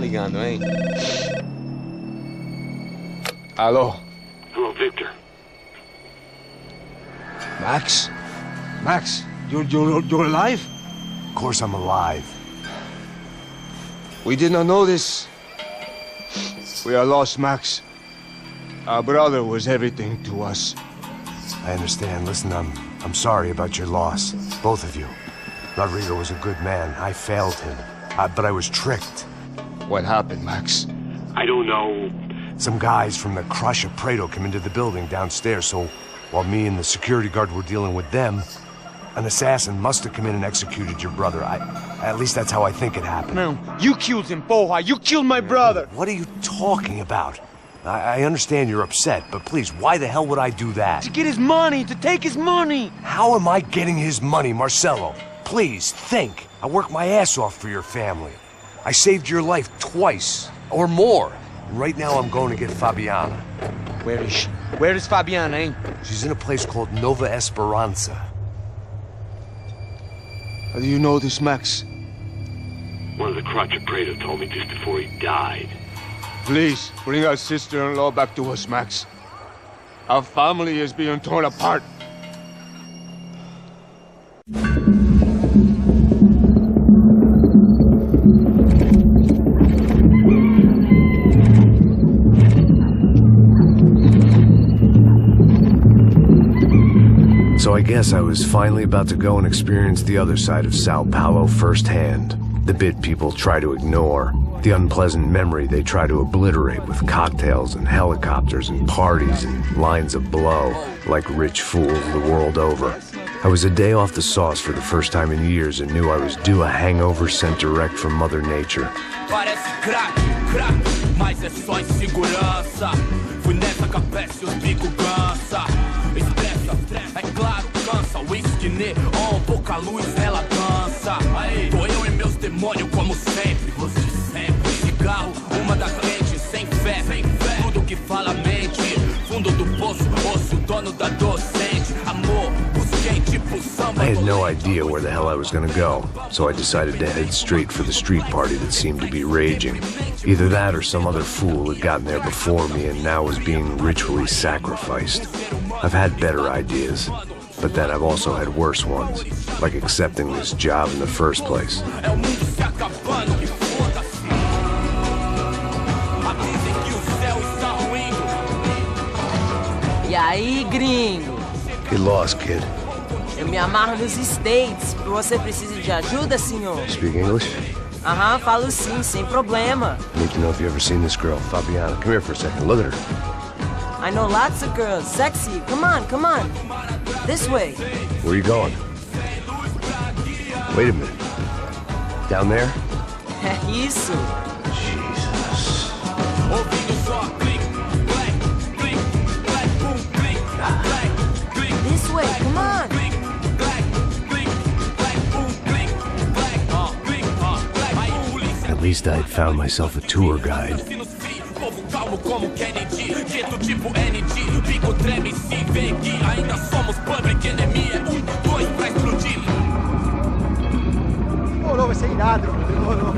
ligando, hein? Alô? Hello, Victor. Max? Max, you're alive? Of course I'm alive. We did not know this. We are lost, Max. Our brother was everything to us. I understand. Listen, I'm sorry about your loss. Both of you. Rodrigo was a good man. I failed him. But I was tricked. What happened, Max? I don't know. Some guys from the Crush of Prado came into the building downstairs, so while me and the security guard were dealing with them, an assassin must have come in and executed your brother. At least that's how I think it happened. No, you killed him, Porra. You killed my brother. What are you talking about? I understand you're upset, but please, why the hell would I do that? To get his money, to take his money. How am I getting his money, Marcelo? Please, think. I worked my ass off for your family. I saved your life twice, or more. And right now I'm going to get Fabiana. Where is she? Where is Fabiana, eh? She's in a place called Nova Esperanza. How do you know this, Max? One of the Crotch of Prado told me just before he died. Please, bring our sister-in-law back to us, Max. Our family is being torn apart. So I guess I was finally about to go and experience the other side of Sao Paulo firsthand. The bit people try to ignore. The unpleasant memory they try to obliterate with cocktails and helicopters and parties and lines of blow, like rich fools the world over. I was a day off the sauce for the first time in years and knew I was due a hangover sent direct from Mother Nature. Parece crack, mas é só insegurança. Fui nessa capeste, os bico cansa. Estressa, é claro, cansa. Whisky neon, pouca luz, ela dança. Tô eu e meus demônios como sempre. Cigarro, uma da frente, sem fé. Tudo que fala mente. Fundo do poço, osso, dono da docente. Amor, busquei tipo samba. I had no idea where the hell I was gonna go, so I decided to head straight for the street party that seemed to be raging. Either that or some other fool had gotten there before me and now was being ritually sacrificed. I've had better ideas, but then I've also had worse ones, like accepting this job in the first place. E aí, gringo? Get lost, kid. Eu me amarro nos States. Você precisa de ajuda, senhor? Speak English? Aham, falo sim, sem problema. I need to know if you've ever seen this girl, Fabiana. Come here for a second. Look at her. I know lots of girls. Sexy. Come on, come on. This way. Where are you going? Wait a minute. Down there? Isso. Jesus. This way, come on. At least I'd found myself a tour guide. Demorou, vai ser irado. Demorou.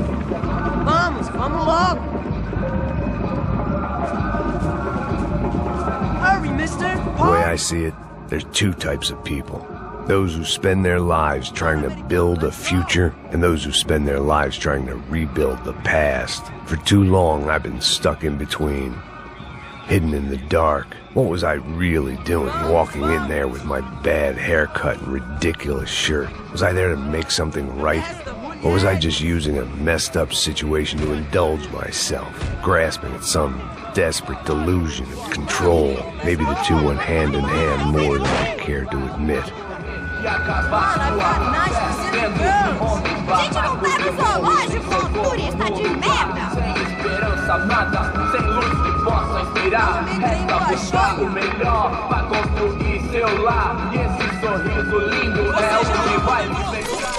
Vamos logo. Hurry, mister. The way I see it, there's two types of people. Those who spend their lives trying to build a future, and those who spend their lives trying to rebuild the past. For too long, I've been stuck in between. Hidden in the dark. What was I really doing walking in there with my bad haircut and ridiculous shirt? Was I there to make something right? Or was I just using a messed up situation to indulge myself, grasping at some desperate delusion of control? Maybe the two went hand in hand more than I care to admit. Gente, não tá no zoológico, turista de merda! Esperança nada, sem luz que possa inspirar. Resta buscar o melhor pra construir seu lar. E esse sorriso lindo é o que vai nos deixar.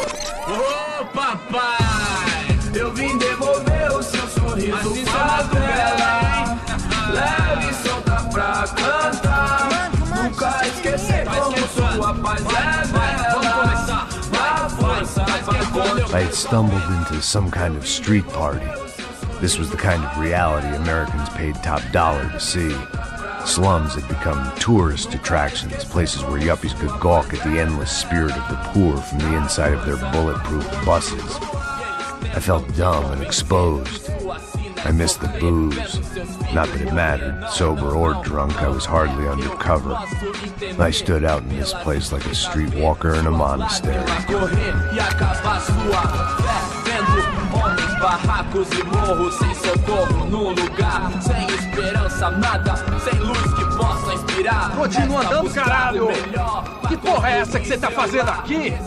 Ô papai, eu vim devolver o seu sorriso Assim favela. Leve e solta pra cantar. Nunca esquecer como sua paz é bela. I had stumbled into some kind of street party. This was the kind of reality Americans paid top dollar to see. Slums had become tourist attractions, places where yuppies could gawk at the endless spirit of the poor from the inside of their bulletproof buses. I felt dumb and exposed. I missed the booze. Not that it mattered. Sober or drunk, I was hardly undercover. I stood out in this place like a streetwalker in a monastery. Barracos e morros sem socorro num lugar sem esperança, nada, sem luz que possa inspirar. Continua andando, caralho! Que porra é essa que você tá fazendo aqui?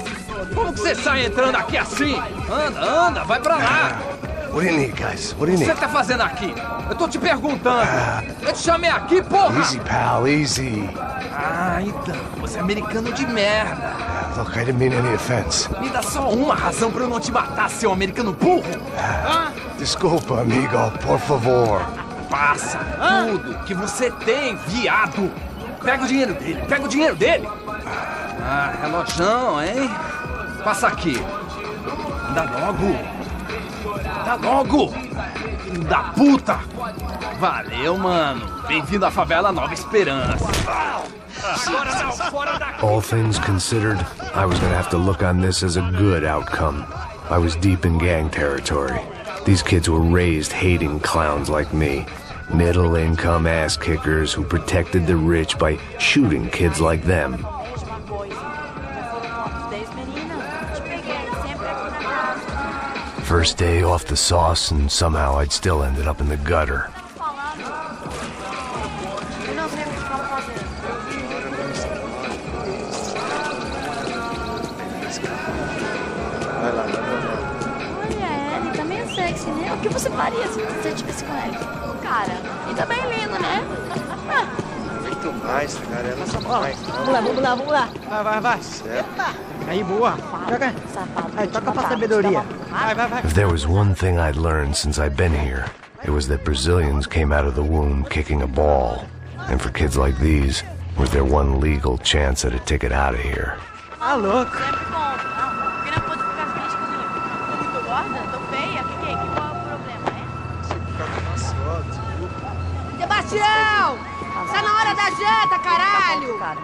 Como que você sai entrando aqui assim? Anda, vai pra lá! What do you need, guys? What do you O que need? você tá fazendo aqui? Eu tô te perguntando. Eu te chamei aqui, porra! Easy, pal, easy. Ah, então, você é americano de merda. Look, I didn't mean any offense. Me dá só uma razão pra eu não te matar, seu americano burro. Desculpa, amigo, por favor. Passa tudo que você tem, viado. Pega o dinheiro dele, Ah, relojão, hein? Passa aqui. Dá logo. Filho da puta. Valeu, mano. Bem-vindo à favela Nova Esperança. Agora não, fora daqui. All things considered, I was gonna have to look on this as a good outcome. I was deep in gang territory. These kids were raised hating clowns like me. Middle-income ass-kickers who protected the rich by shooting kids like them. First day off the sauce, and somehow I'd still ended up in the gutter. O que você faria se você estivesse com ele? Cara, e também lindo, né? Muito mais, cara. Ela só vai. Vamos lá. Vai. Aí, boa. Joga. Aí, toca pra sabedoria. Vai. If there was one thing I'd learned since I'd been here, it was that Brazilians came out of the womb kicking a ball. And for kids like these, was their one legal chance at a ticket out of here. Ah, louco. Sempre conto. Não, porque não pode ficar feliz comigo. Tô muito gorda? Tô feia? Qual é o problema, né? Sebastião! Tá na hora da janta, caralho! Cara.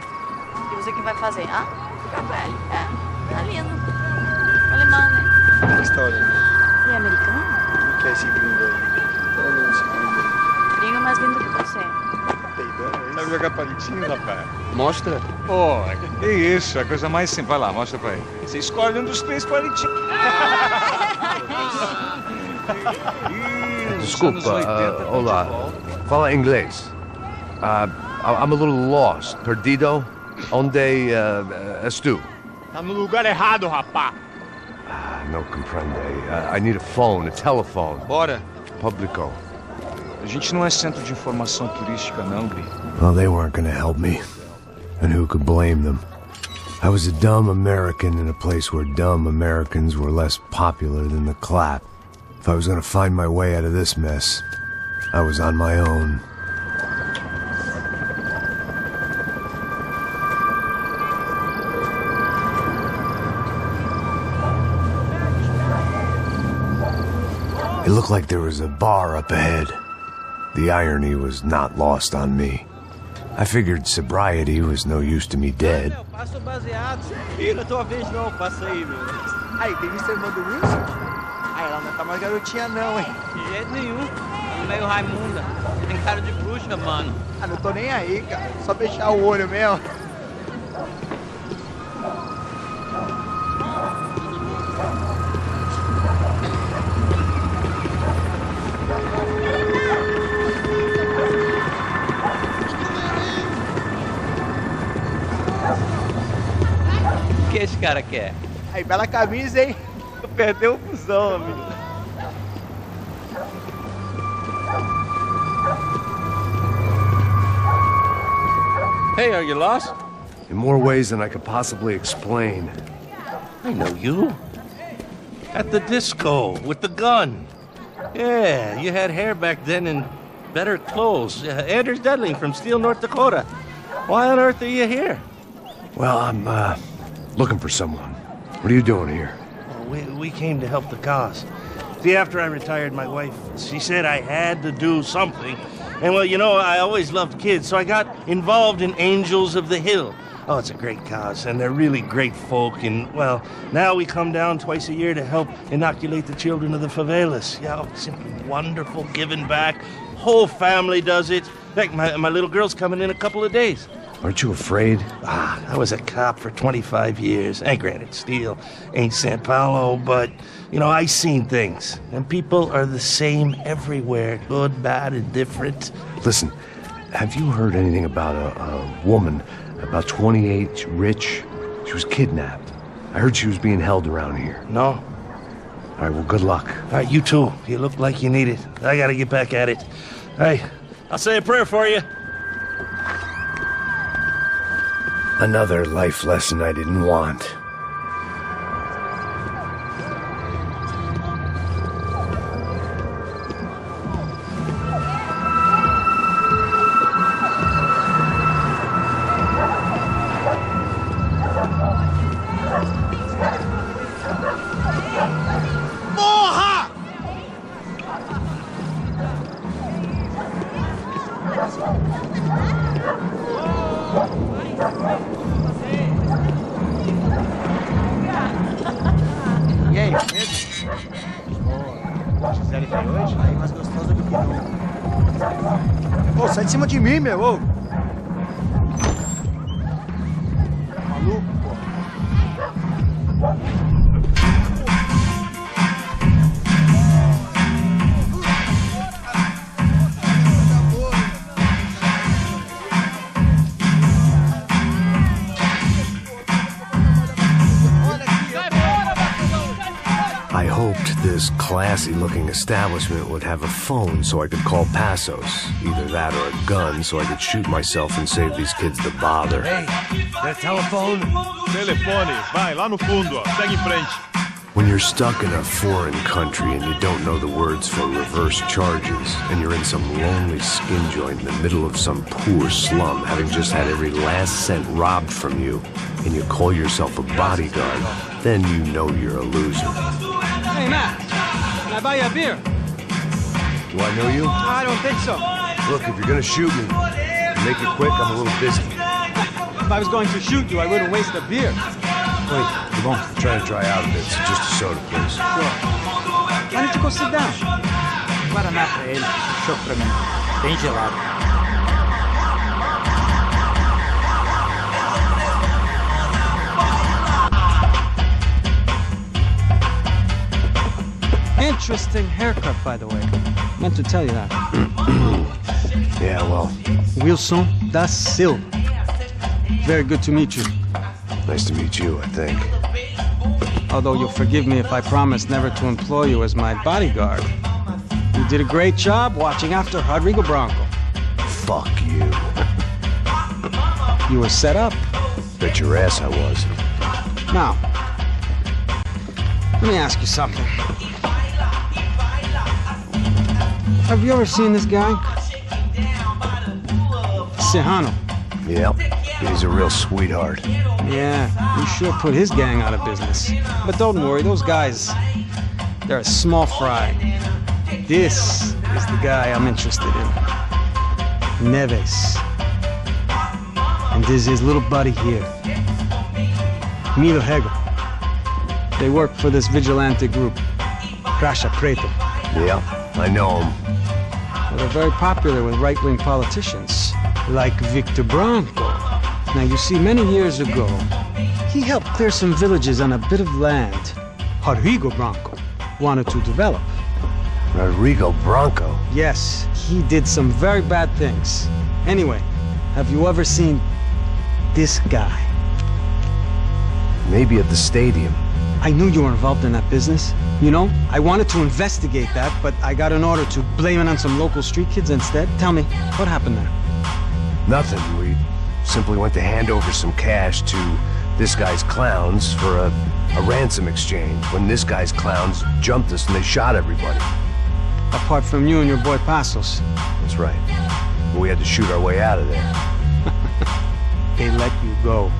E você que vai fazer? Ah, ficar velho. É, tá lindo. Alemão, né? História. E é americano? O que é esse gringo aí? Olha esse gringo aí. Gringo mais lindo que você. Peidando, é isso? Sabe jogar palitinho, rapaz? Mostra. Pô, que isso, é a coisa mais simples. Vai lá, mostra pra ele. Você escolhe um dos 3 palitinhos. Desculpa, olá. Fala inglês. I'm a little lost. Perdido? Onde estou? Tá no lugar errado, rapá. No comprende. I need a phone, a telephone. Bora. Publico. A gente não é centro de informação turística, não, Gui. Well, they weren't gonna help me. And who could blame them? I was a dumb American in a place where dumb Americans were less popular than the clap. If I was gonna find my way out of this mess, I was on my own. It looked like there was a bar up ahead. The irony was not lost on me. I figured sobriety was no use to me dead. Eu passo baseado. Ih, não é tua vez não, passa aí, meu. Aí, tem visto a irmã do Wilson? Ah, ela não tá mais garotinha não, hein? De jeito nenhum. Tá meio Raimunda. Tem cara de bruxa, mano. Ah, não tô nem aí, cara. Só fechar o olho mesmo. O que esse cara quer? Aí, bela camisa, hein? Perdeu o fusão, amigo. Hey, are you lost? In more ways than I could possibly explain. I know you. At the disco, with the gun. Yeah, you had hair back then and better clothes. Anders Dudley from Steele, North Dakota. Why on earth are you here? Well, I'm, looking for someone. What are you doing here? Oh, we came to help the cause. See, after I retired, my wife, she said I had to do something. And, well, you know, I always loved kids, so I got involved in Angels of the Hill. Oh, it's a great cause, and they're really great folk. And, well, now we come down twice a year to help inoculate the children of the favelas. Yeah, oh, simply wonderful, giving back. Whole family does it. In fact, my little girl's coming in a couple of days. Aren't you afraid? I was a cop for 25 years. And granted, still ain't Sao Paulo, but, you know, I seen things. And people are the same everywhere. Good, bad, and different. Listen, have you heard anything about a woman, about 28, rich? She was kidnapped. I heard she was being held around here. No. All right, well, good luck. All right, you too. You look like you need it. I gotta get back at it. Hey, I'll say a prayer for you. Another life lesson I didn't want. E aí, Pedro? Gisele veio hoje? Aí, mais gostosa do que nunca. Ô, sai de cima de mim, meu, ô! Maluco, pô. I hoped this classy-looking establishment would have a phone so I could call Passos. Either that or a gun so I could shoot myself and save these kids the bother. Hey, that telephone? Telefone, vai, lá no fundo, ó. Segue em frente. When you're stuck in a foreign country and you don't know the words for reverse charges, and you're in some lonely skin joint in the middle of some poor slum, having just had every last cent robbed from you, and you call yourself a bodyguard, then you know you're a loser. Hey, Matt, can I buy you a beer? Do I know you? I don't think so. Look, if you're gonna shoot me, make it quick, I'm a little busy. If I was going to shoot you, I wouldn't waste a beer. Wait, come on. I'm trying to dry out a bit, so just a soda, please. Sure. Why don't you go sit down? Guaraná pra ele, choco pra mim. Bem gelado. Interesting haircut, by the way. Meant to tell you that. Yeah, well. Wilson da Silva. Very good to meet you. Nice to meet you, I think. Although you'll forgive me if I promise never to employ you as my bodyguard. You did a great job watching after Rodrigo Branco. Fuck you. You were set up. Bet your ass I was. Now, let me ask you something. Have you ever seen this guy? Serrano. Yep, he's a real sweetheart. Yeah, he sure put his gang out of business. But don't worry, those guys, they're a small fry. This is the guy I'm interested in. Neves. And this is his little buddy here. Milo Hegel. They work for this vigilante group, Crasha Preto. Yeah, I know him. Well, they're very popular with right-wing politicians, like Victor Branco. Now, you see, many years ago, he helped clear some villages on a bit of land Rodrigo Branco wanted to develop. Rodrigo Branco? Yes, he did some very bad things. Anyway, have you ever seen this guy? Maybe at the stadium. I knew you were involved in that business. You know, I wanted to investigate that, but I got an order to blame it on some local street kids instead. Tell me, what happened there? Nothing. We simply went to hand over some cash to this guy's clowns for a ransom exchange when this guy's clowns jumped us and they shot everybody. Apart from you and your boy Passos. That's right. But we had to shoot our way out of there. They let you go.